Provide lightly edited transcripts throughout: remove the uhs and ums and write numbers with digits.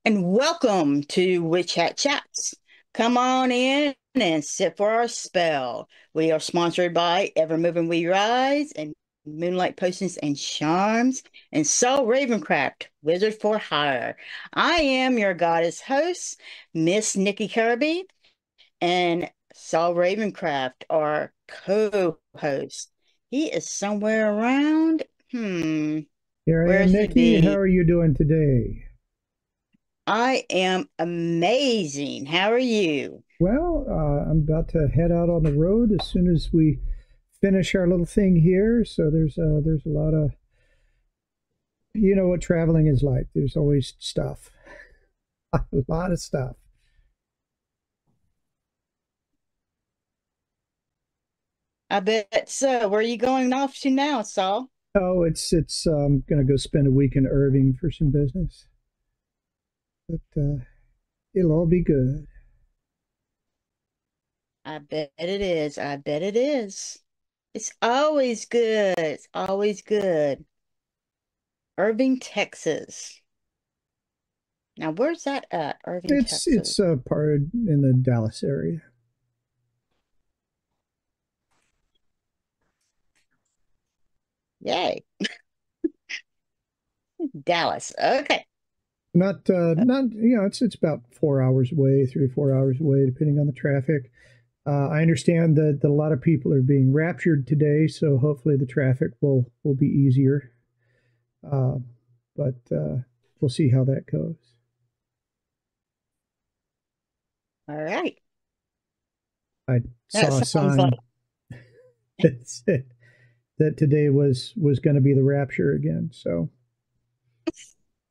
And welcome to Witch Hat Chats. Come on in and sit for our spell. We are sponsored by Evermoving We Rise and Moonlight Potions and Charms and Saul Ravencraft, Wizard for Hire. I am your goddess host, Miss Nikki Kirby, and Saul Ravencraft, our co-host. He is somewhere around. Here I Where's am, Nikki. How are you doing today? I am amazing. How are you? Well, I'm about to head out on the road as soon as we finish our little thing here. So there's a lot of, you know what traveling is like. There's always stuff, a lot of stuff. I bet so. Where are you going off to now, Saul? Oh, it's going to go spend a week in Irving for some business. But it'll all be good. I bet it is. I bet it is. It's always good. It's always good. Irving, Texas. Now, where's that at? Irving, Texas. It's part in the Dallas area. Yay. Dallas. Okay. Not you know, it's about 4 hours away, 3 or 4 hours away, depending on the traffic. I understand that a lot of people are being raptured today, so hopefully the traffic will be easier. But we'll see how that goes. All right. I saw a sign that said that today was going to be the rapture again, so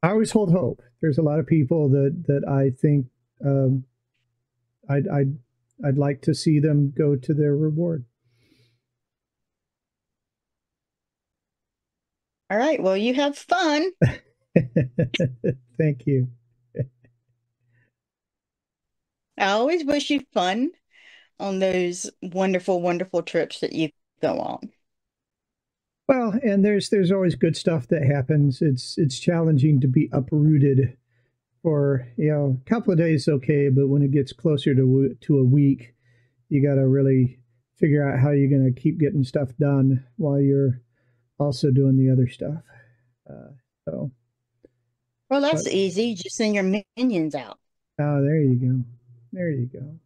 I always hold hope. There's a lot of people that I think I'd like to see them go to their reward. All right. Well, you have fun. Thank you. I always wish you fun on those wonderful, wonderful trips that you go on. Well, and there's always good stuff that happens. It's challenging to be uprooted for, you know, a couple of days, okay, but when it gets closer to a week, you got to really figure out how you're going to keep getting stuff done while you're also doing the other stuff. So, well, that's easy. Just send your minions out. Oh, there you go. There you go.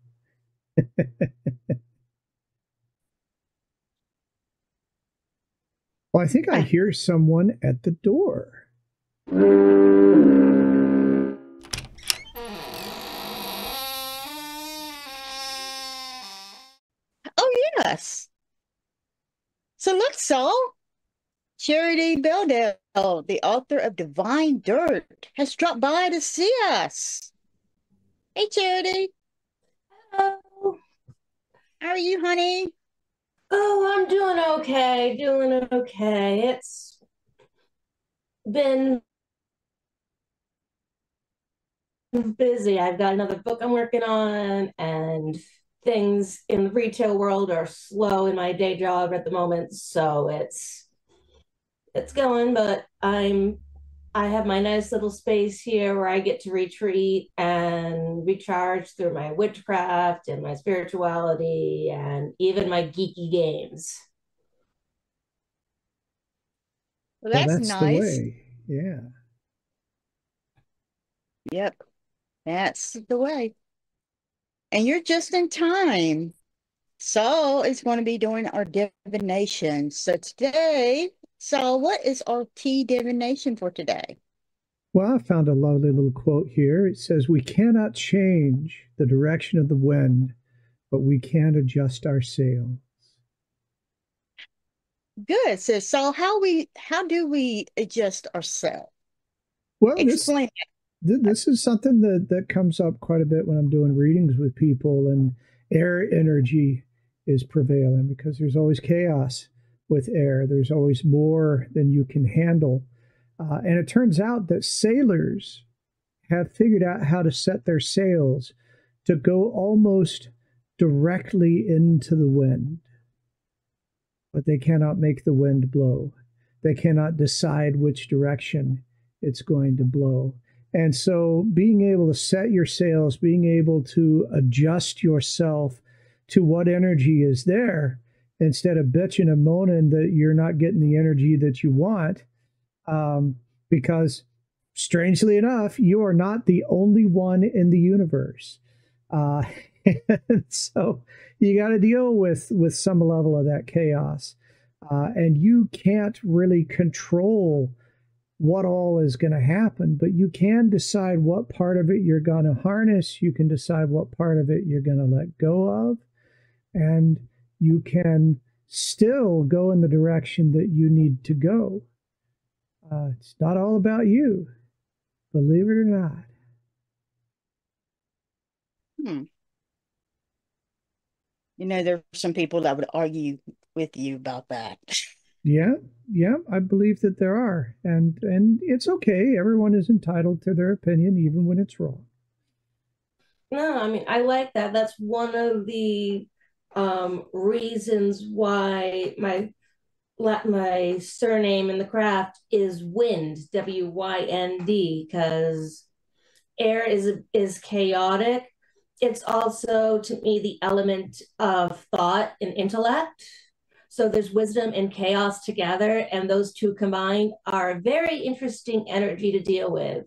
Well, I think I hear someone at the door. Oh, yes. So look, Saul. CharityBedell, the author of Divine Dirt, has dropped by to see us. Hey, Charity. Hello. How are you, honey? Oh, I'm doing okay. It's been busy. I've got another book I'm working on, and things in the retail world are slow in my day job at the moment, so it's going, but I have my nice little space here where I get to retreat and recharge through my witchcraft and my spirituality and even my geeky games. Well, that's nice. The way. Yeah. Yep. That's the way. And you're just in time. Saul is going to be doing our divination. So today So, what is our tea divination for today? Well, I found a lovely little quote here. It says, "We cannot change the direction of the wind, but we can adjust our sails." Good. So how do we adjust ourselves? Well, Explain. this is something that comes up quite a bit when I'm doing readings with people, and air energy is prevailing because there's always chaos with air. There's always more than you can handle. And it turns out that sailors have figured out how to set their sails to go almost directly into the wind, but they cannot make the wind blow. They cannot decide which direction it's going to blow. And so being able to set your sails, being able to adjust yourself to what energy is there, instead of bitching and moaning that you're not getting the energy that you want, because strangely enough, you are not the only one in the universe. And so you got to deal with some level of that chaos. And you can't really control what all is going to happen, but you can decide what part of it you're going to harness. You can decide what part of it you're going to let go of. And you can still go in the direction that you need to go. It's not all about you, believe it or not. There are some people that would argue with you about that. Yeah, I believe that there are, and it's okay. Everyone is entitled to their opinion, even when it's wrong. No, I mean, I like that. That's one of the reasons why my surname in the craft is Wind, W-Y-N-D, because air is chaotic. It's also, to me, the element of thought and intellect. So there's wisdom and chaos together, and those two combined are a very interesting energy to deal with.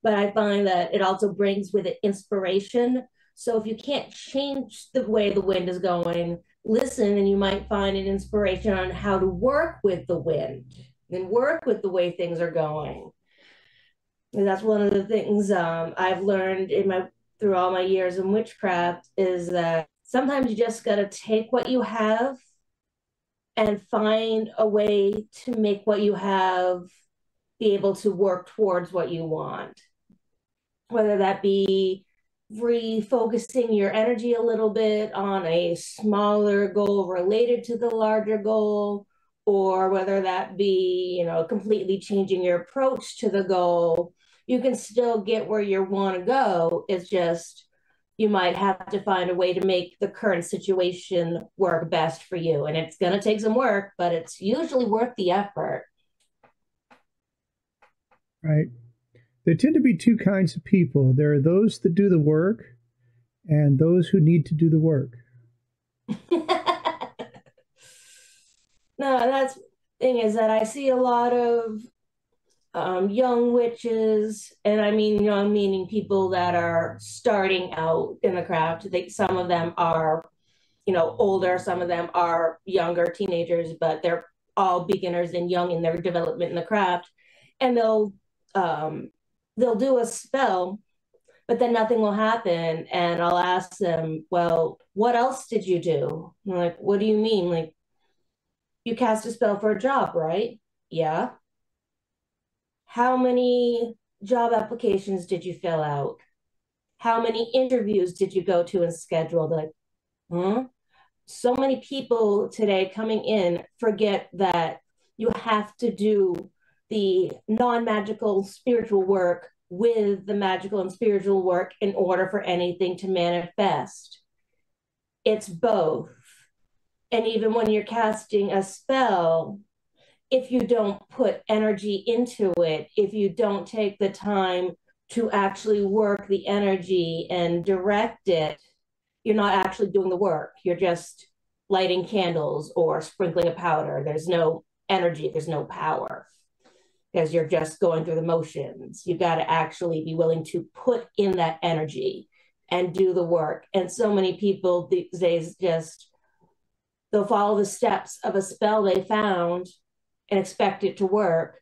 But I find that it also brings with it inspiration. So if you can't change the way the wind is going, listen, and you might find an inspiration on how to work with the wind and work with the way things are going. And that's one of the things I've learned through all my years in witchcraft, is that sometimes you just got to take what you have and find a way to make what you have be able to work towards what you want. Whether that be refocusing your energy a little bit on a smaller goal related to the larger goal, or whether that be, completely changing your approach to the goal. You can still get where you want to go. It's just, you might have to find a way to make the current situation work best for you. And it's going to take some work, but it's usually worth the effort. Right. There tend to be two kinds of people. There are those that do the work and those who need to do the work. No, that's the thing, is that I see a lot of young witches, and I mean young meaning people that are starting out in the craft. Some of them are, older, some of them are younger teenagers, but they're all beginners and young in their development in the craft. And they'll do a spell, but then nothing will happen. And I'll ask them, well, what else did you do? And I'm like, what do you mean? Like, you cast a spell for a job, right? Yeah. How many job applications did you fill out? How many interviews did you go to and schedule? They're like, so many people today coming in forget that you have to do the non-magical spiritual work with the magical and spiritual work in order for anything to manifest. It's both. And even when you're casting a spell, if you don't put energy into it, if you don't take the time to actually work the energy and direct it, you're not actually doing the work. You're just lighting candles or sprinkling a powder. There's no energy, there's no power, because you're just going through the motions. You got to actually be willing to put in that energy and do the work. And so many people these days they'll follow the steps of a spell they found, and expect it to work,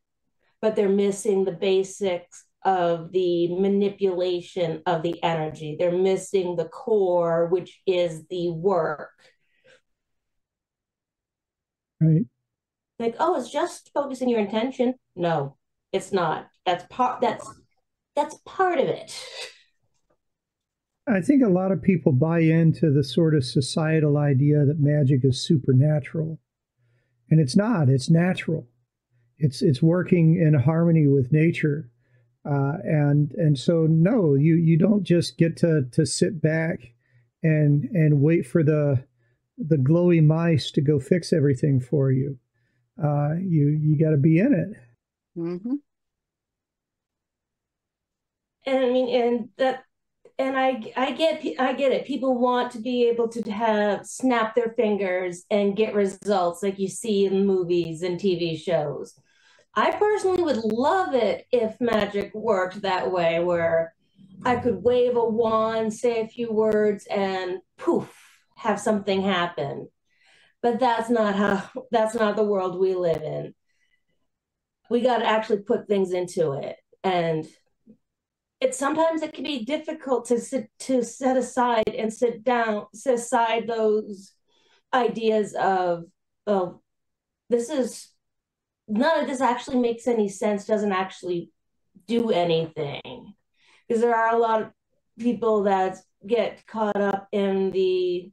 but they're missing the basics of the manipulation of the energy. They're missing the core, which is the work. Right. Like, oh, it's just focusing your intention. No, it's not. That's part of it. I think a lot of people buy into the sort of societal idea that magic is supernatural. And it's not, it's natural. It's working in harmony with nature. And so no, you don't just get to sit back and wait for the glowy mice to go fix everything for you. You got to be in it. Mm-hmm. And I mean, I get it. People want to be able to have snap their fingers and get results like you see in movies and TV shows. I personally would love it if magic worked that way, where I could wave a wand, say a few words, and poof, have something happen. But that's not the world we live in. We got to actually put things into it. And sometimes it can be difficult to set aside those ideas of, oh, this is none of this actually makes any sense, doesn't actually do anything. Because there are a lot of people that get caught up in the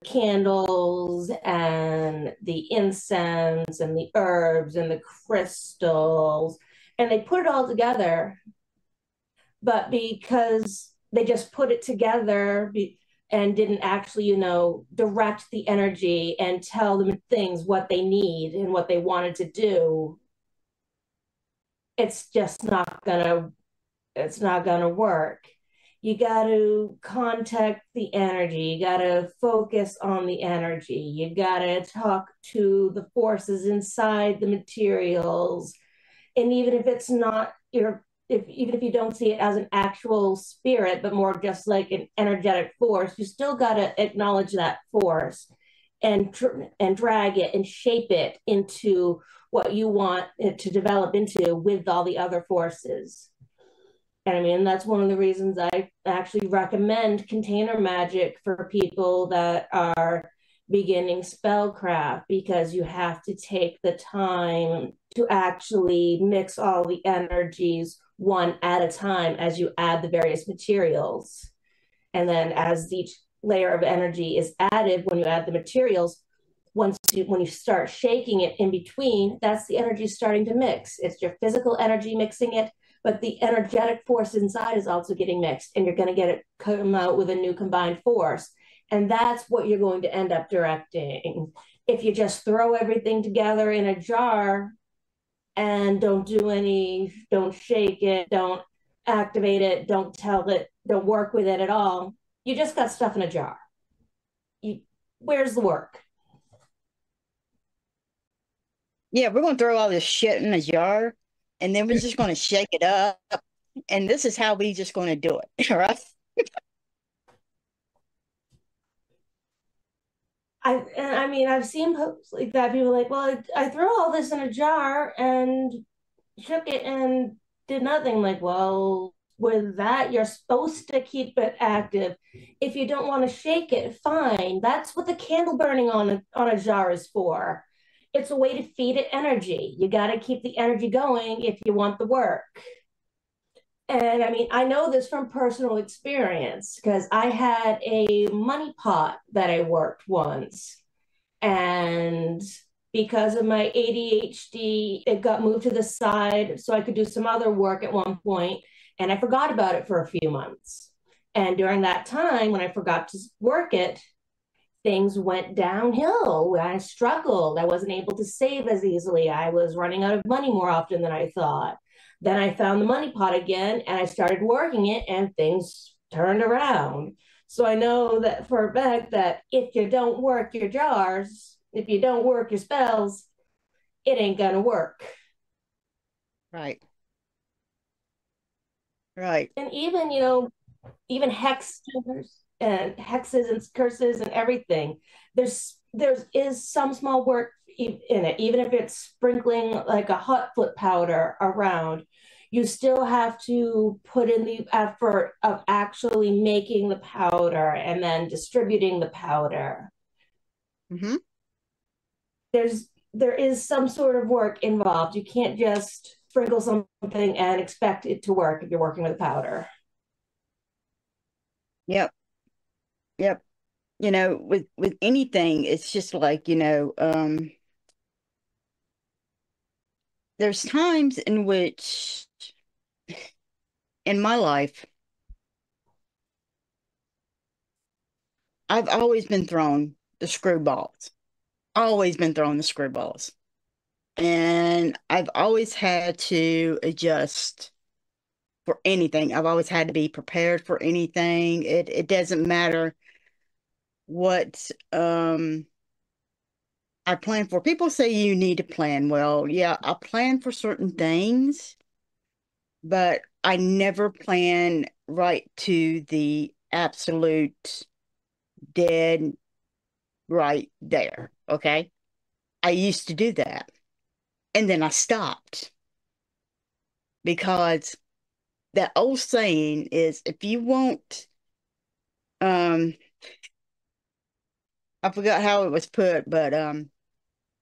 candles and the incense and the herbs and the crystals, and they put it all together. But because they just put it together and didn't actually, direct the energy and tell them things what they need and what they wanted to do, it's not gonna work. You got to contact the energy. You got to focus on the energy. You got to talk to the forces inside the materials. And even if it's not even if you don't see it as an actual spirit, but more just like an energetic force, you still got to acknowledge that force and drag it and shape it into what you want it to develop into with all the other forces. And I mean, that's one of the reasons I actually recommend container magic for people that are beginning spellcraft, because you have to take the time to actually mix all the energies one at a time as you add the various materials. And then as each layer of energy is added, when you add the materials, when you start shaking it in between, that's the energy starting to mix. It's your physical energy mixing it, but the energetic force inside is also getting mixed, and you're going to get it come out with a new combined force. And that's what you're going to end up directing. If you just throw everything together in a jar and don't shake it, don't activate it, don't tell it, don't work with it at all, you just got stuff in a jar. Where's the work? Yeah, we're going to throw all this shit in a jar, and then we're just going to shake it up. And this is how we just going to do it, right? I've seen posts like that. People are like, well, I threw all this in a jar and shook it and did nothing. Like, well, with that, you're supposed to keep it active. If you don't want to shake it, fine. That's what the candle burning on a jar is for. It's a way to feed it energy. You got to keep the energy going if you want the work. And I mean, I know this from personal experience, because I had a money pot that I worked once. And because of my ADHD, it got moved to the side so I could do some other work at one point, and I forgot about it for a few months. And during that time, when I forgot to work it, things went downhill. I struggled. I wasn't able to save as easily. I was running out of money more often than I thought. Then I found the money pot again, and I started working it, and things turned around. So I know that for a fact that if you don't work your jars, if you don't work your spells, it ain't gonna work. Right. Right. And even hexes and curses and everything. There's there is some small work in it, even if it's sprinkling like a hot foot powder around. You still have to put in the effort of actually making the powder and then distributing the powder. Mm-hmm. There is some sort of work involved. You can't just sprinkle something and expect it to work if you're working with powder. Yep. Yep. With anything, it's just like, there's times in which in my life, I've always been thrown the screwballs, always been thrown the screwballs. And I've always had to adjust for anything. I've always had to be prepared for anything. It doesn't matter what I plan for. People say you need to plan. Well, yeah, I plan for certain things, but I never plan right to the absolute dead right there. Okay. I used to do that. And then I stopped because that old saying is if you want, um, I forgot how it was put, but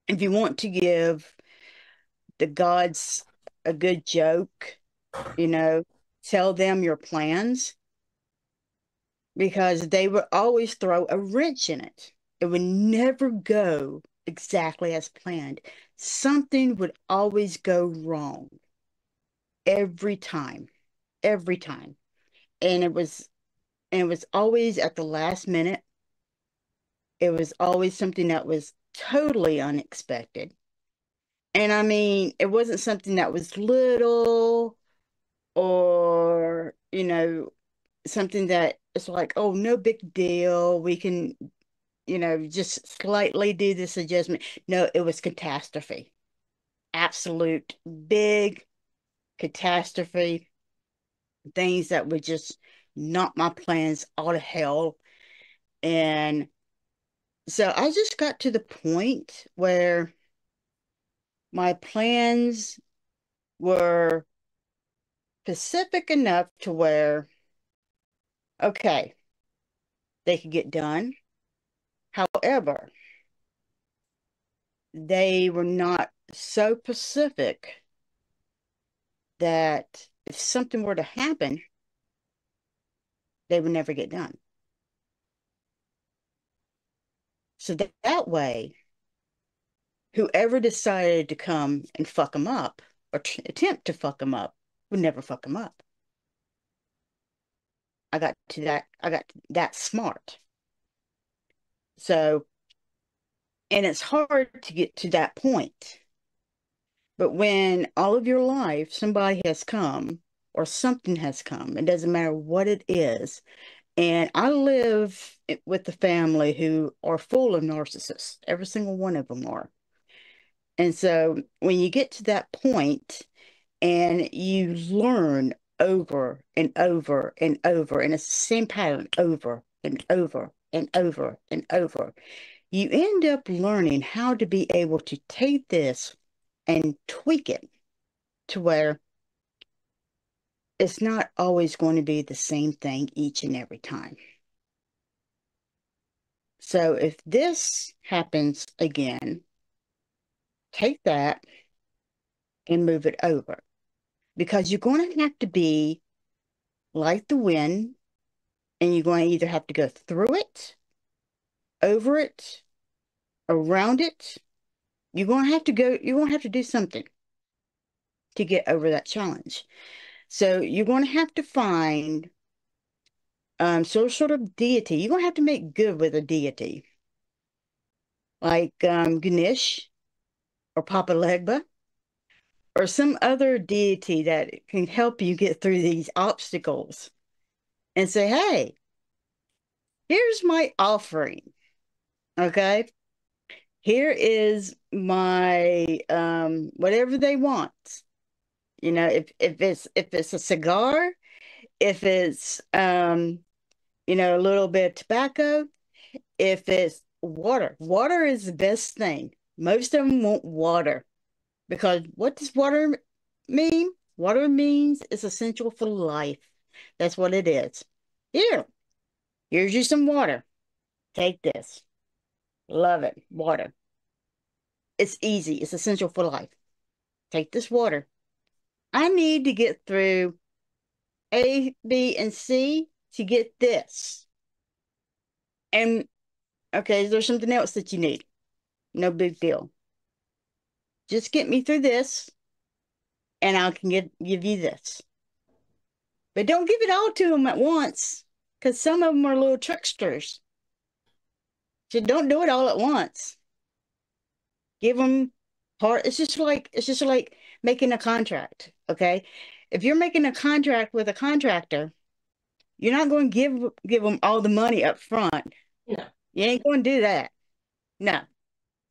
if you want to give the gods a good joke, you know, tell them your plans because they would always throw a wrench in it. It would never go exactly as planned. Something would always go wrong every time, every time. And it was always at the last minute. It was always something that was totally unexpected. And I mean, it wasn't something that was little or, something that it's like, oh, no big deal. We can, just slightly do this adjustment. No, it was catastrophe. Absolute big catastrophe. Things that would just knock my plans all to hell. And so I just got to the point where my plans were specific enough to where, okay, they could get done. However, they were not so specific that if something were to happen, they would never get done. So that way, whoever decided to come and fuck them up or attempt to fuck them up would never fuck them up. I got that smart. So, and it's hard to get to that point. But when all of your life somebody has come or something has come, it doesn't matter what it is. And I live with the family who are full of narcissists. Every single one of them are. And so when you get to that point and you learn over and over and over, and it's the same pattern over and over and over and over, you end up learning how to be able to take this and tweak it to where it's not always going to be the same thing each and every time. So if this happens again, take that and move it over because you're going to have to be like the wind and you're going to either have to go through it, over it, around it. You're going to have to do something to get over that challenge. So you're going to have to find some sort of deity. You're going to have to make good with a deity like Ganesh or Papa Legba or some other deity that can help you get through these obstacles and say, hey, here's my offering. Okay. Here is my whatever they want. If it's a cigar, if it's a little bit of tobacco, if it's water. Water is the best thing. Most of them want water because what does water mean? Water means it's essential for life. That's what it is. Here's you some water. Take this. Love it. Water. It's easy. It's essential for life. Take this water. I need to get through A, B, and C to get this. And, okay, there's something else that you need. No big deal. Just get me through this, and I can give you this. But don't give it all to them at once, because some of them are little tricksters. So don't do it all at once. Give them part. It's just like making a contract, okay? If you're making a contract with a contractor, you're not going to give them all the money up front. No. You ain't going to do that. No.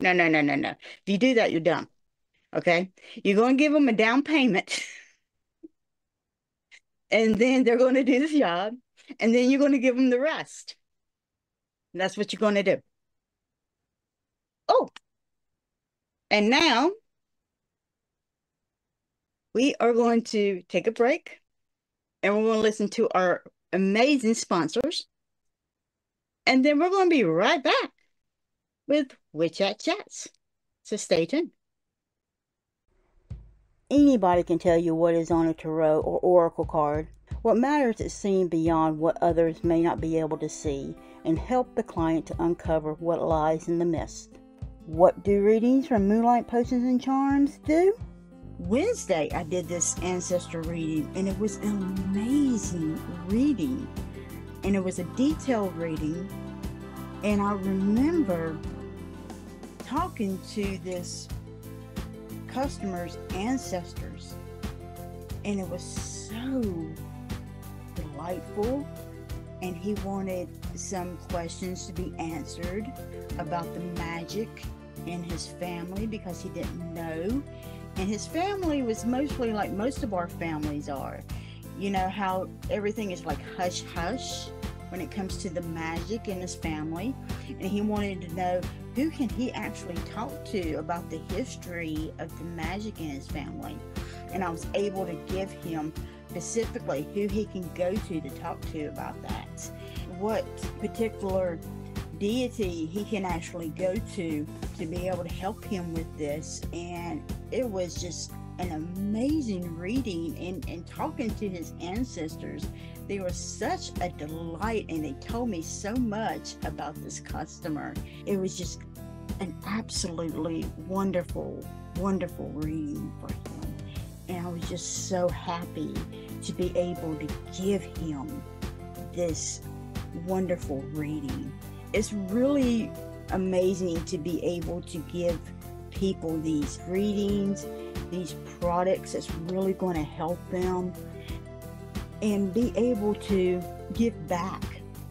No. If you do that, you're dumb. Okay? You're going to give them a down payment. And then they're going to do the job. And then you're going to give them the rest. And that's what you're going to do. Oh. And now we are going to take a break. And we're going to listen to our amazing sponsors. And then we're going to be right back with Witch Chat Chats. So stay tuned. Anybody can tell you what is on a tarot or oracle card. What matters is seeing beyond what others may not be able to see and help the client to uncover what lies in the mist. What do readings from Moonlight Potions and Charms do? Wednesday, I did this ancestor reading, and it was an amazing reading. And it was a detailed reading. And I remember talking to this customer's ancestors, and it was so delightful. And he wanted some questions to be answered about the magic in his family because he didn't know. And his family was mostly like most of our families are. You know how everything is like hush hush when it comes to the magic in his family. And he wanted to know who can he actually talk to about the history of the magic in his family. And I was able to give him specifically who he can go to talk to about that. What particular deity he can actually go to be able to help him with this. And it was just an amazing reading, and talking to his ancestors. They were such a delight, and they told me so much about this customer. It was just an absolutely wonderful, wonderful reading for him. And I was just so happy to be able to give him this wonderful reading. It's really amazing to be able to give people these readings, these products that's really going to help them, and be able to give back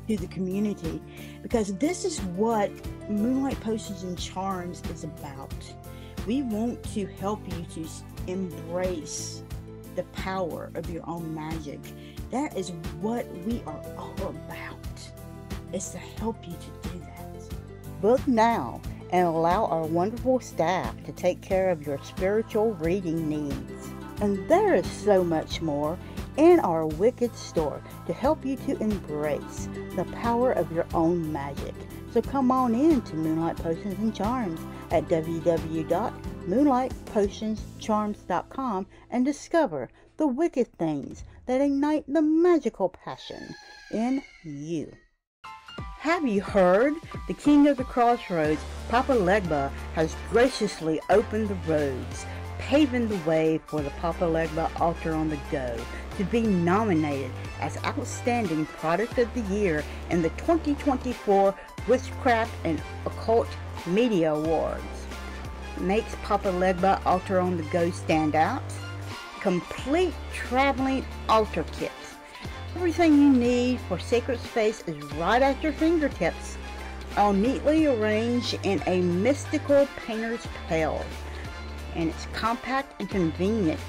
to the community, because this is what Moonlight Potions and Charms is about. We want to help you to embrace the power of your own magic. That is what we are all about. It's to help you to do that. Book now and allow our wonderful staff to take care of your spiritual reading needs. And there is so much more in our Wicked store to help you to embrace the power of your own magic. So come on in to Moonlight Potions and Charms at www.moonlightpotionscharms.com and discover the wicked things that ignite the magical passion in you. Have you heard? The King of the Crossroads, Papa Legba, has graciously opened the roads, paving the way for the Papa Legba Altar on the Go to be nominated as Outstanding Product of the Year in the 2024 Witchcraft and Occult Media Awards. Makes Papa Legba Altar on the Go stand out? Complete traveling altar kits. Everything you need for sacred space is right at your fingertips, all neatly arranged in a mystical painter's pail. And it's compact and convenient.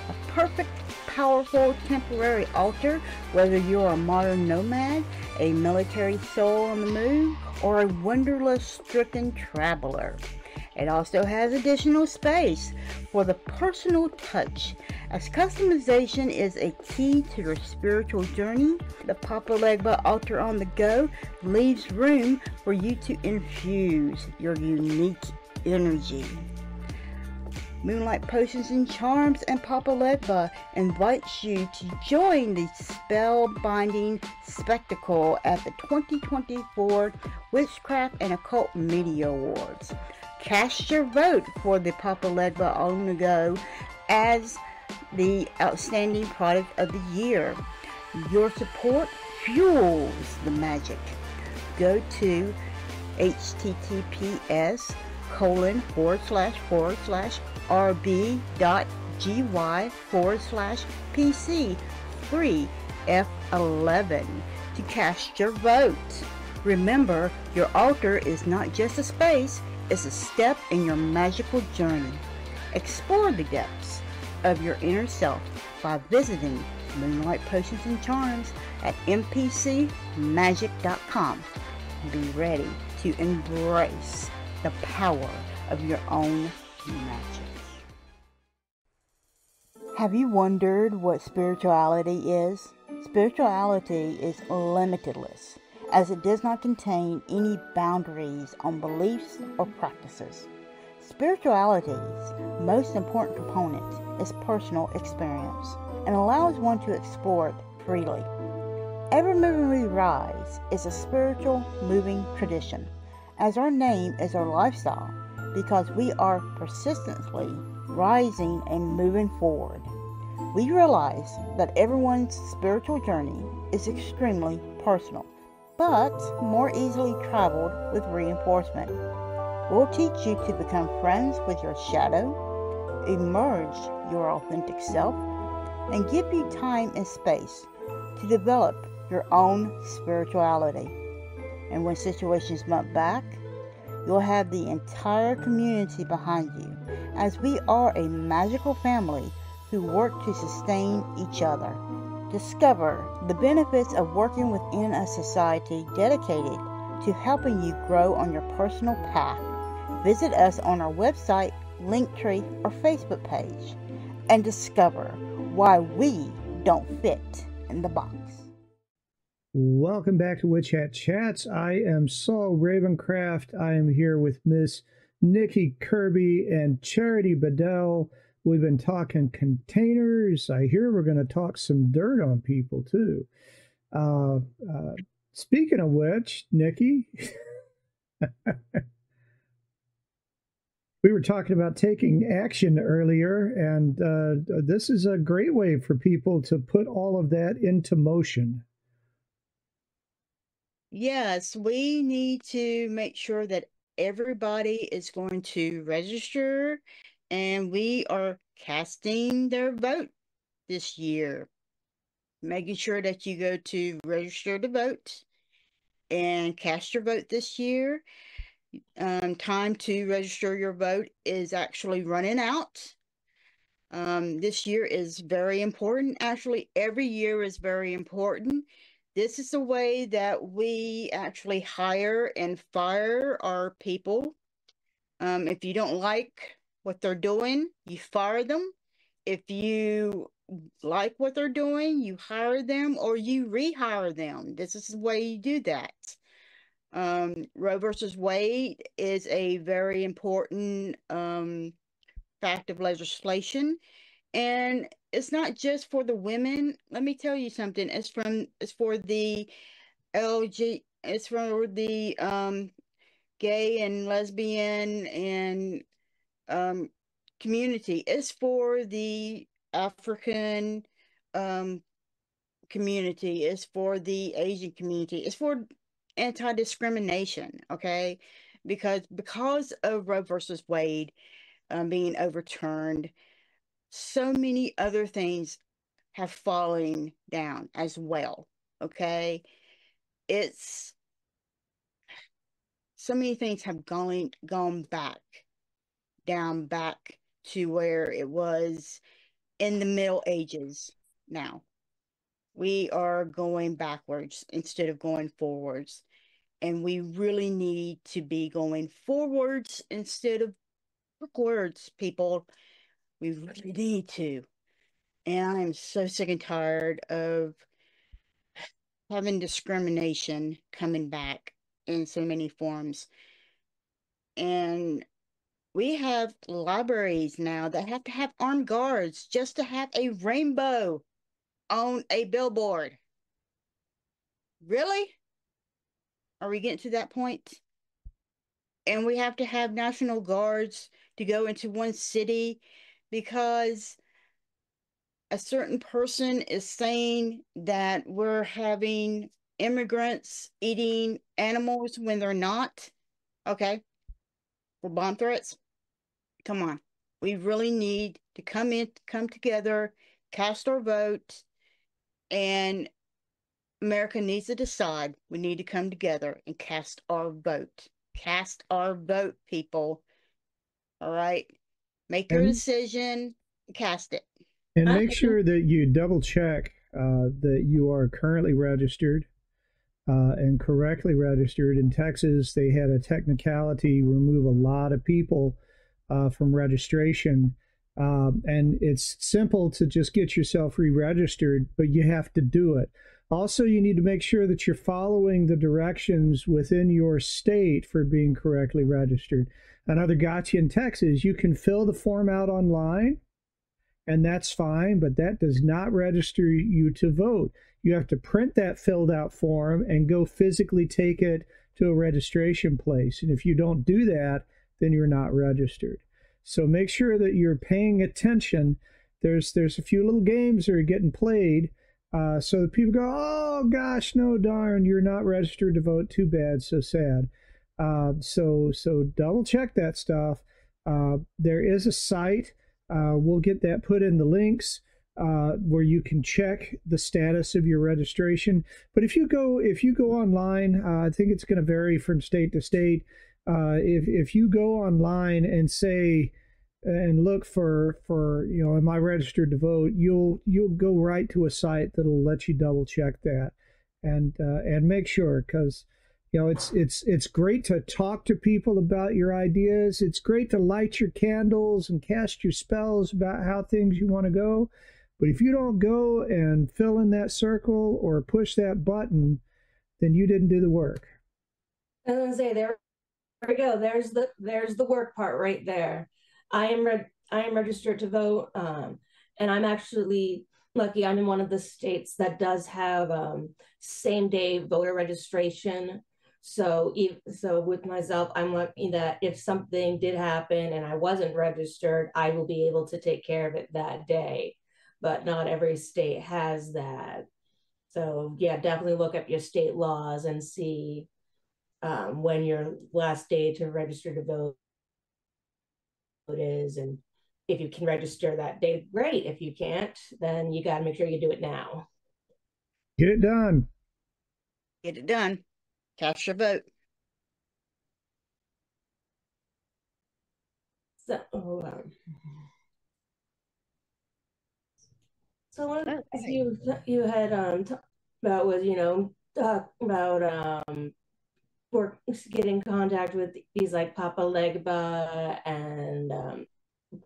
A perfect, powerful, temporary altar, whether you're a modern nomad a military soul on the move, or a wanderlust-stricken traveler. It also has additional space for the personal touch, as customization is a key to your spiritual journey. The Papa Legba altar on the go leaves room for you to infuse your unique energy. Moonlight Potions and Charms and Papa Legba invites you to join the spellbinding spectacle at the 2024 Witchcraft and Occult Media Awards. Cast your vote for the Papa Legba on the go as the outstanding product of the year. Your support fuels the magic. Go to https://rb.gy/PC3F11 to cast your vote. Remember, your altar is not just a space, it's a step in your magical journey. Explore the depths of your inner self by visiting Moonlight Potions and Charms at mpcmagic.com. Be ready to embrace the power of your own magic. Have you wondered what spirituality is? Spirituality is limitless, as it does not contain any boundaries on beliefs or practices. Spirituality's most important component is personal experience and allows one to explore it freely. Evermoving We Rise is a spiritual moving tradition, as our name is our lifestyle, because we are persistently rising and moving forward. We realize that everyone's spiritual journey is extremely personal, but more easily traveled with reinforcement. We'll teach you to become friends with your shadow, emerge your authentic self, and give you time and space to develop your own spirituality. And when situations bump back, you'll have the entire community behind you, as we are a magical family who work to sustain each other. Discover the benefits of working within a society dedicated to helping you grow on your personal path. Visit us on our website, Linktree, or Facebook page and discover why we don't fit in the box. Welcome back to Witch Hat Chats. I am Saul Ravencraft. I am here with Miss Nikki Kirby and CharityBedell. We've been talking containers. I hear we're going to talk some dirt on people too. Speaking of which, Nikki, we were talking about taking action earlier, and this is a great way for people to put all of that into motion. Yes, we need to make sure that everybody is going to register, and we are casting their vote this year. Making sure that you go to register to vote and cast your vote this year. Time to register your vote is actually running out. This year is very important. Actually, every year is very important. This is the way that we actually hire and fire our people. If you don't like what they're doing, you fire them. If you like what they're doing, you hire them or you rehire them. This is the way you do that. Roe versus Wade is a very important fact of legislation. And it's not just for the women. Let me tell you something. It's for the it's for the gay and lesbian and community. It's for the African community. It's for the Asian community. It's for anti-discrimination, okay? Because of Roe versus Wade being overturned, so many other things have fallen down as well, okay? It's so many things have gone back to where it was in the Middle Ages now. we are going backwards instead of going forwards. And we really need to be going forwards instead of backwards, people. We really need to. And I am so sick and tired of having discrimination coming back in so many forms. And we have libraries now that have to have armed guards just to have a rainbow on a billboard. Really? Are we getting to that point? And we have to have National Guards to go into one city because a certain person is saying that we're having immigrants eating animals when they're not. Okay, for bomb threats. Come on. We really need to come together, cast our vote, and America needs to decide. We need to come together and cast our vote. Cast our vote, people. All right. Make your decision, cast it. And make sure that you double check that you are currently registered and correctly registered. In Texas, they had a technicality remove a lot of people from registration. And it's simple to just get yourself re-registered, but you have to do it. Also, you need to make sure that you're following the directions within your state for being correctly registered. Another gotcha in Texas, you can fill the form out online, and that's fine, but that does not register you to vote. You have to print that filled out form and go physically take it to a registration place. And if you don't do that, then you're not registered. So make sure that you're paying attention. There's a few little games that are getting played so that people go, oh gosh, no darn, you're not registered to vote. Too bad, so sad. So double check that stuff. There is a site. We'll get that put in the links where you can check the status of your registration. But if you go online, I think it's going to vary from state to state. If you go online and say and look for am I registered to vote, you'll go right to a site that'll let you double check that and make sure, because it's great to talk to people about your ideas. It's great to light your candles and cast your spells about how things you want to go. But if you don't go and fill in that circle or push that button, then you didn't do the work. I was gonna say, there we go. There's the work part right there. I am registered to vote, and I'm actually lucky. I'm in one of the states that does have same day voter registration. So with myself, I'm lucky that if something did happen and I wasn't registered, I will be able to take care of it that day. But not every state has that. So yeah, definitely look up your state laws and see when your last day to register to vote is, and if you can register that day, great. If you can't, then you got to make sure you do it now. Get it done. Get it done. Cast your vote. So one of the things you had talked about was talk about get in contact with these like Papa Legba and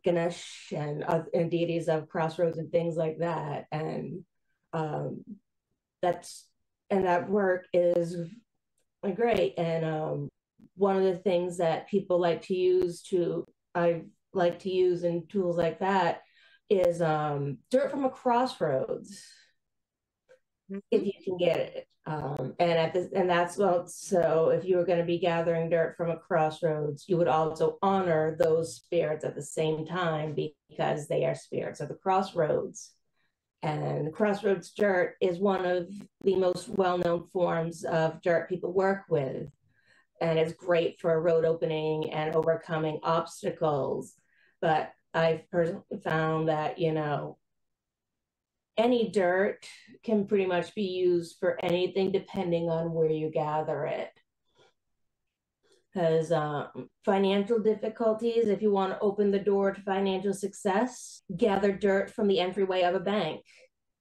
Ganesh and deities of crossroads and things like that, and that work is great. And one of the things that people like to use I like to use in tools like that is dirt from a crossroads, if you can get it. So if you were going to be gathering dirt from a crossroads, you would also honor those spirits at the same time, because they are spirits of the crossroads. And crossroads dirt is one of the most well-known forms of dirt people work with. And it's great for road opening and overcoming obstacles. But I've personally found that, any dirt can pretty much be used for anything depending on where you gather it. Because financial difficulties, if you want to open the door to financial success, gather dirt from the entryway of a bank.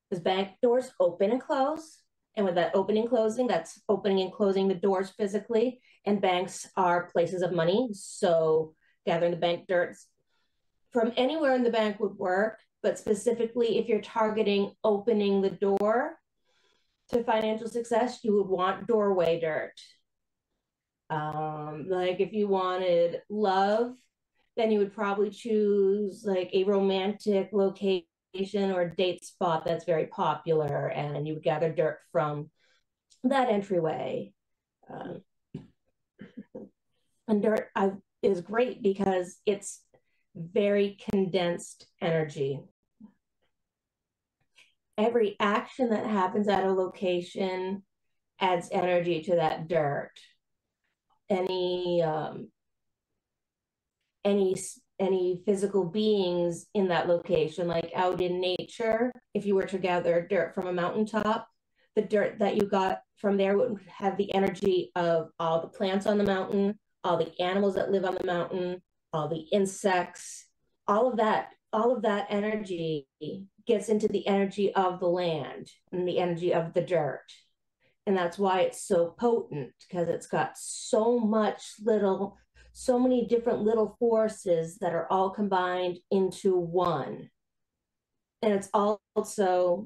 Because bank doors open and close. And with that opening and closing, that's opening and closing the doors physically. And banks are places of money. So gathering the bank dirt from anywhere in the bank would work. But specifically, if you're targeting opening the door to financial success, you would want doorway dirt. Like if you wanted love, then you would probably choose like a romantic location or date spot that's very popular, and you would gather dirt from that entryway. And dirt is great because it's very condensed energy. Every action that happens at a location adds energy to that dirt. Any physical beings in that location, like out in nature, if you were to gather dirt from a mountaintop, the dirt that you got from there would have the energy of all the plants on the mountain, all the animals that live on the mountain, all the insects, all of that energy gets into the energy of the land and the energy of the dirt. And that's why it's so potent, because it's got so many different little forces that are all combined into one. And it's also,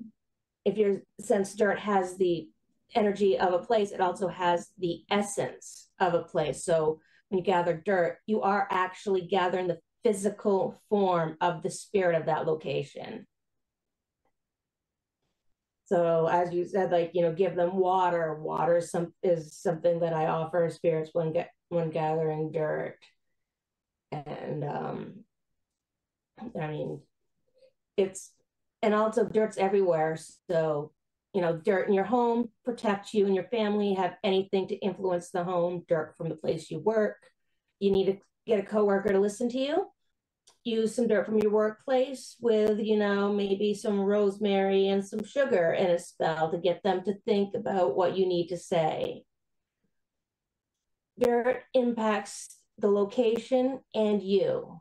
since dirt has the energy of a place, it also has the essence of a place. So when you gather dirt, you are actually gathering the physical form of the spirit of that location. So as you said, like, give them water. Water is something that I offer spirits when gathering dirt. And I mean, and also dirt's everywhere. So, dirt in your home protects you and your family. Have anything to influence the home, dirt from the place you work. You need to get a coworker to listen to you. Use some dirt from your workplace with, maybe some rosemary and some sugar in a spell to get them to think about what you need to say. Dirt impacts the location and you.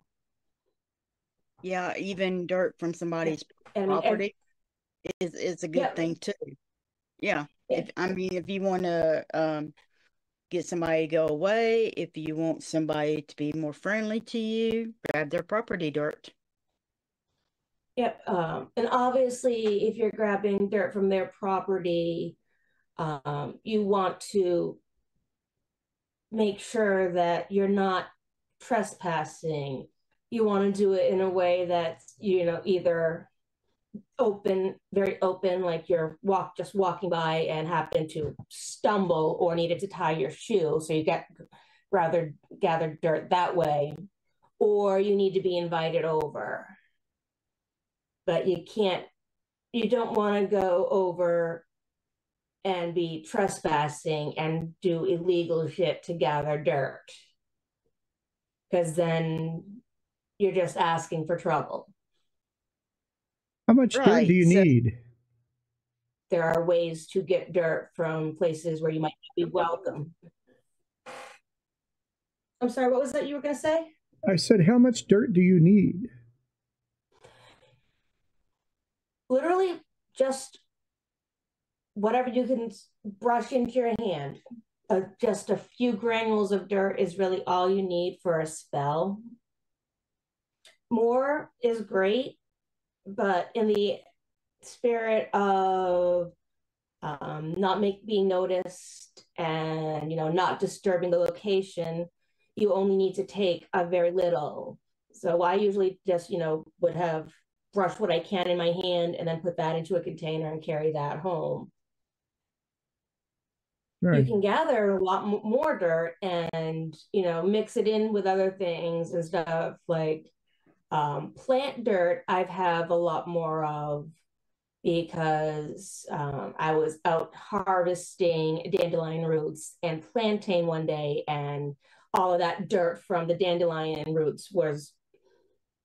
Yeah, even dirt from somebody's property is a good thing too. Yeah. If you want to get somebody to go away, if you want somebody to be more friendly to you, grab their property dirt. Yep. And obviously, if you're grabbing dirt from their property, you want to make sure that you're not trespassing. You want to do it in a way that's, either very open, like you're just walking by and happen to stumble or needed to tie your shoe. So you rather gather dirt that way, or you need to be invited over. But you don't want to go over and be trespassing and do illegal shit to gather dirt, because then you're just asking for trouble. How much dirt do you need? There are ways to get dirt from places where you might be welcome. I'm sorry, what was that you were going to say? I said, how much dirt do you need? Literally just whatever you can brush into your hand. Just a few granules of dirt is really all you need for a spell. More is great, but in the spirit of not being noticed and, not disturbing the location, you only need to take a very little. So I usually just, would have brushed what I can in my hand and then put that into a container and carry that home. Right. You can gather a lot more dirt and, mix it in with other things and stuff. Like plant dirt, I have a lot more of, because I was out harvesting dandelion roots and plantain one day, and all of that dirt from the dandelion roots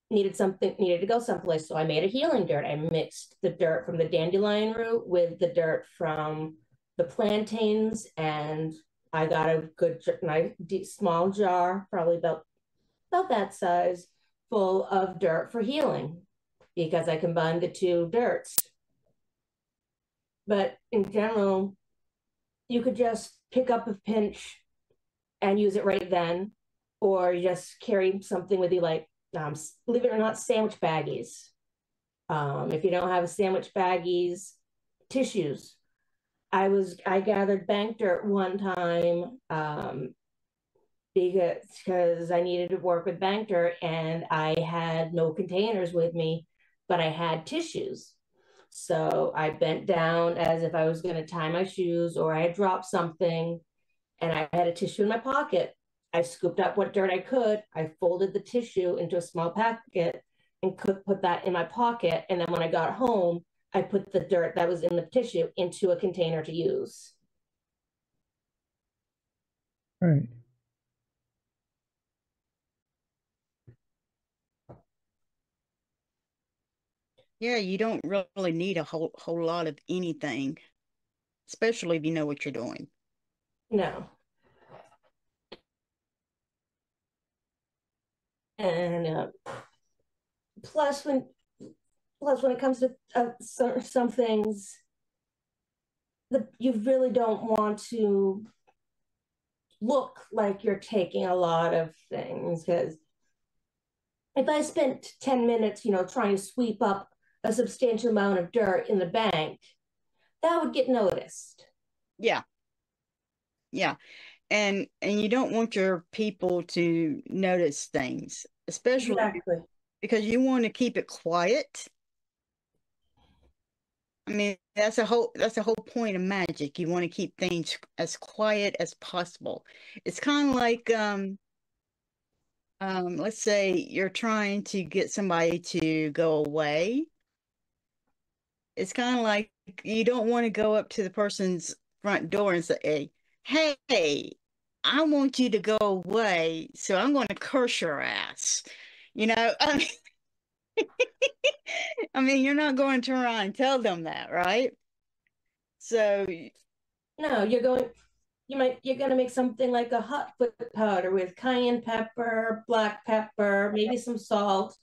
needed to go someplace. So I made a healing dirt. I mixed the dirt from the dandelion root with the dirt from the plantains, and I got a good small jar, probably about that size, full of dirt for healing, because I combined the two dirts. But in general, you could just pick up a pinch and use it right then, or you just carry something with you, like, believe it or not, sandwich baggies. If you don't have a sandwich baggies, tissues. I gathered bank dirt one time, because I needed to work with bank dirt and I had no containers with me, but I had tissues. So I bent down as if I was going to tie my shoes, or I had dropped something and I had a tissue in my pocket. I scooped up what dirt I could. I folded the tissue into a small packet and could put that in my pocket. And then when I got home, I put the dirt that was in the tissue into a container to use. Right. Yeah, you don't really need a whole lot of anything, especially if you know what you're doing. No. And plus when it comes to some things, you really don't want to look like you're taking a lot of things, because if I spent 10 minutes, trying to sweep up a substantial amount of dirt in the bank, that would get noticed. Yeah. Yeah. And you don't want your people to notice things, especially Exactly. because you want to keep it quiet. I mean, that's a whole point of magic. You want to keep things as quiet as possible. It's kind of like let's say you're trying to get somebody to go away. It's kind of like you don't want to go up to the person's front door and say, "Hey, I want you to go away, so I'm going to curse your ass." You know, I mean, you're not going to turn around and tell them that, right? So, No, you're going to make something like a hot foot powder with cayenne pepper, black pepper, maybe some salt.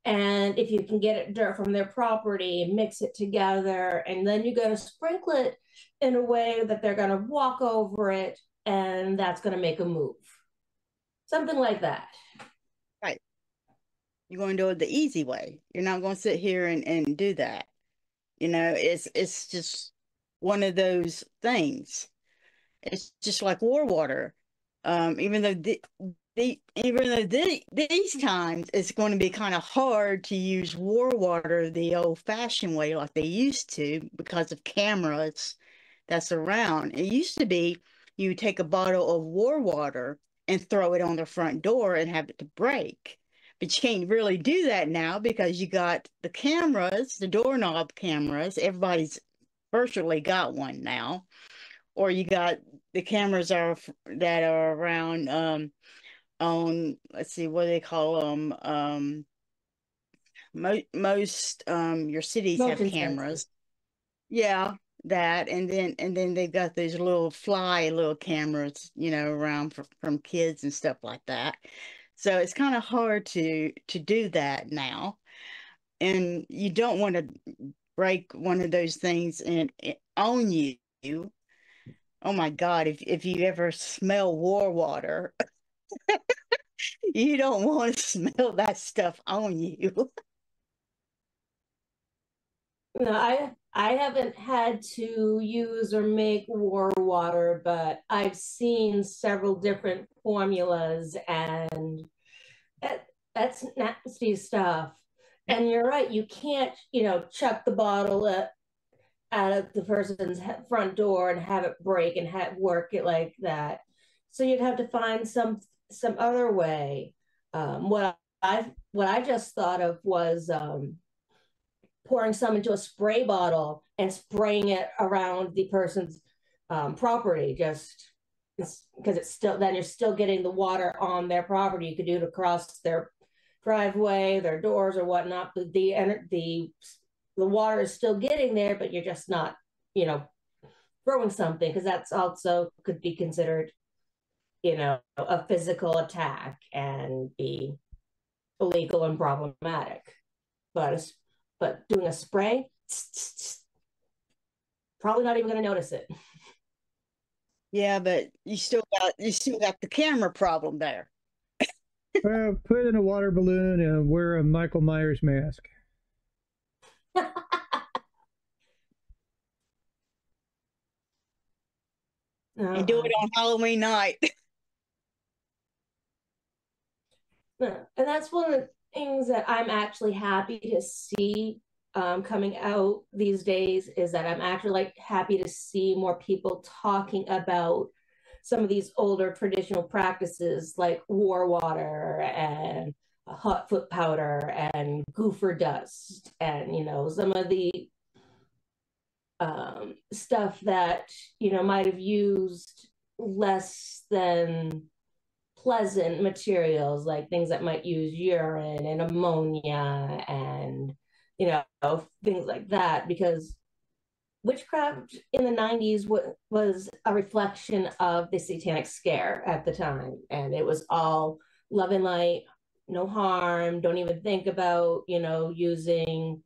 And if you can get it dirt from their property, mix it together, and then you're going to sprinkle it in a way that they're going to walk over it, and that's going to make a move. Something like that. right, you're going to do it the easy way. You're not going to sit here and do that. It's just one of those things. It's just like war water. Even though these times it's going to be kind of hard to use war water the old-fashioned way like they used to because of cameras that's around. It used to be you take a bottle of war water and throw it on the front door and have it to break. But you can't really do that now because you got the cameras, the doorknob cameras. Everybody's virtually got one now. Or you got the cameras that are around on, let's see, what do they call them? Most your cities have Motion cameras. sensors. Yeah, that, and then they've got these little cameras, around from kids and stuff like that. So it's kind of hard to do that now, and you don't want to break one of those things and on you. Oh my God, if you ever smell war water, you don't want to smell that stuff on you. No, I haven't had to use or make war water, but I've seen several different formulas, and that's nasty stuff. And you're right, you can't, chuck the bottle out of the person's front door and have it break and work it like that. So you'd have to find some other way. What I just thought of was pouring some into a spray bottle and spraying it around the person's property, just because it's still, then you're still getting the water on their property. You could do it across their driveway, their doors or whatnot, but the water is still getting there, but you're just not, throwing something, because that's also could be considered, a physical attack and be illegal and problematic. But doing a spray, probably not even going to notice it. Yeah, but you still got the camera problem there. Well, put in a water balloon and wear a Michael Myers mask. And do it on Halloween night. And that's one of the things that I'm actually happy to see coming out these days, is that I'm actually like happy to see more people talking about some of these older traditional practices like war water and hot foot powder and gopher dust, and some of the stuff that might have used less than pleasant materials, like things that might use urine and ammonia and things like that, because witchcraft in the 90s was a reflection of the satanic scare at the time, and it was all love and light, no harm, don't even think about using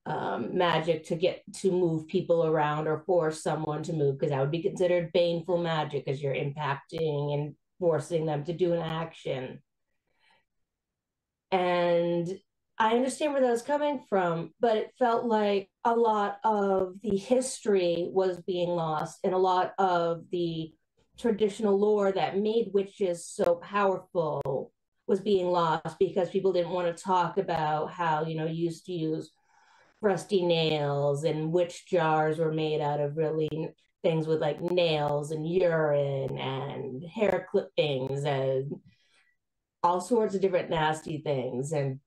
magic to move people around or force someone to move, because that would be considered baneful magic, because you're impacting and forcing them to do an action. And I understand where that was coming from, but it felt like a lot of the history was being lost, and a lot of the traditional lore that made witches so powerful was being lost, because people didn't want to talk about how, you used to use rusty nails, and witch jars were made out of really things with like nails and urine and hair clippings and all sorts of different nasty things. And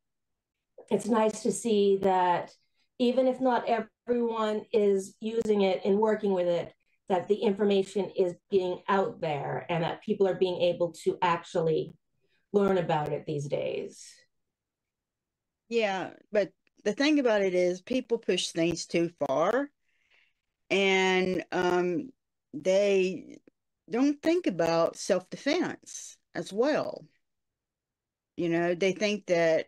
it's nice to see that even if not everyone is using it and working with it, that the information is being out there and that people are being able to actually learn about it these days. Yeah, but the thing about it is people push things too far, and they don't think about self-defense as well. They think that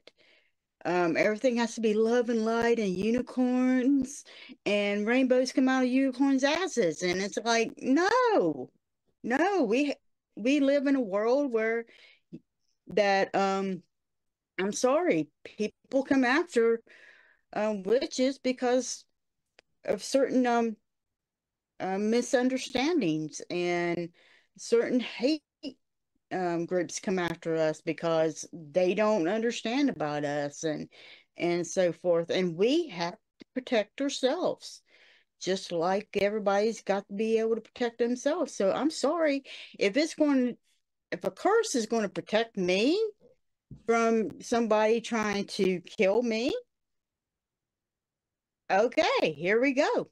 everything has to be love and light and unicorns and rainbows come out of unicorns' asses. And it's like, no, we live in a world where that I'm sorry, people come after witches because of certain misunderstandings, and certain hate groups come after us because they don't understand about us, and so forth. And we have to protect ourselves, just like everybody's got to be able to protect themselves. So I'm sorry if a curse is going to protect me from somebody trying to kill me, okay, here we go.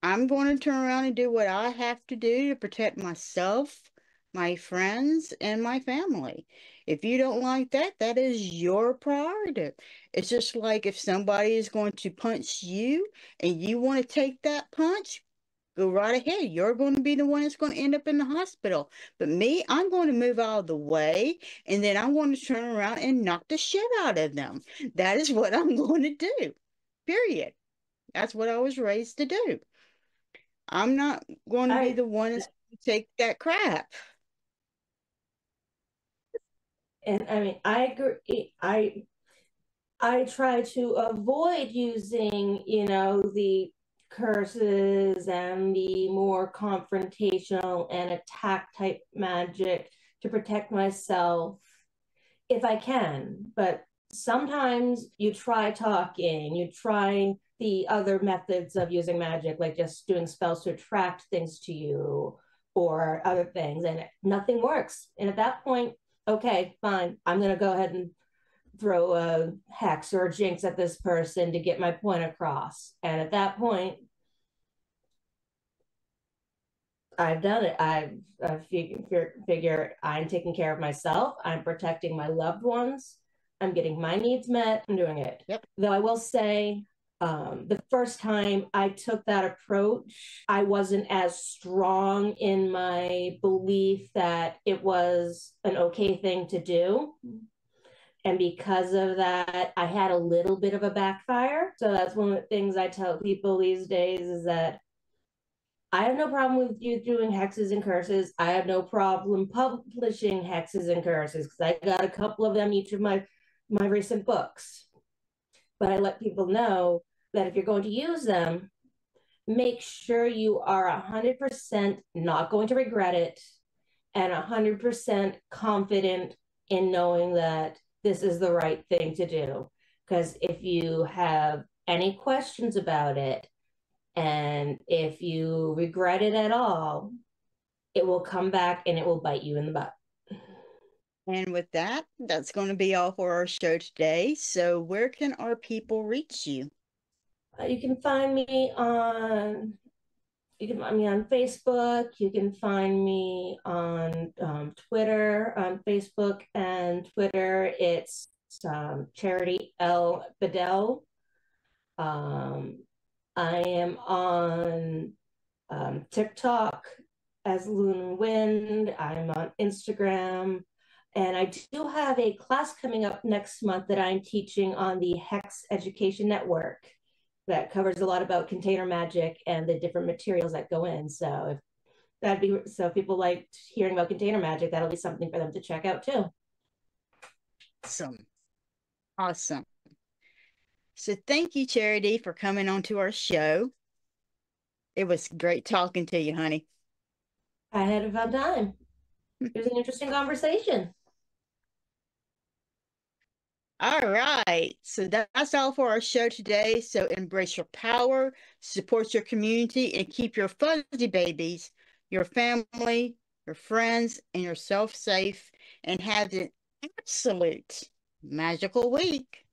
I'm going to turn around and do what I have to do to protect myself, my friends, and my family. If you don't like that, that is your prerogative. It's just like if somebody is going to punch you and you want to take that punch, go right ahead. You're going to be the one that's going to end up in the hospital. But me, I'm going to move out of the way, and then I'm going to turn around and knock the shit out of them. That is what I'm going to do. Period. That's what I was raised to do. I'm not going to be the one that's going to take that crap. And I mean, I agree. I try to avoid using, the curses and the more confrontational and attack type magic to protect myself if I can. But sometimes you try talking, you try the other methods of using magic, like just doing spells to attract things to you or other things, and nothing works. And at that point, okay, fine, I'm going to go ahead and throw a hex or a jinx at this person to get my point across. And at that point, I've done it. I figure I'm taking care of myself. I'm protecting my loved ones. I'm getting my needs met. I'm doing it. Yep. Though I will say, the first time I took that approach, I wasn't as strong in my belief that it was an okay thing to do. And because of that, I had a little bit of a backfire. So that's one of the things I tell people these days is that I have no problem with you doing hexes and curses. I have no problem publishing hexes and curses because I got a couple of them each of my recent books. But I let people know that if you're going to use them, make sure you are 100% not going to regret it and 100% confident in knowing that this is the right thing to do. Because if you have any questions about it, and if you regret it at all, it will come back and it will bite you in the butt. And with that, that's going to be all for our show today. So where can our people reach you? You can find me on Facebook. You can find me on Twitter, on Facebook and Twitter. It's Charity L Bedell. I am on TikTok as Loon Wind. I'm on Instagram. And I do have a class coming up next month that I'm teaching on the Hex Education Network that covers a lot about container magic and the different materials that go in. So if people like hearing about container magic, that'll be something for them to check out too. Awesome. So thank you, Charity, for coming on to our show. It was great talking to you, honey. I had a fun time. It was an interesting conversation. All right. So that's all for our show today. So embrace your power, support your community, and keep your fuzzy babies, your family, your friends, and yourself safe, and have an absolute magical week.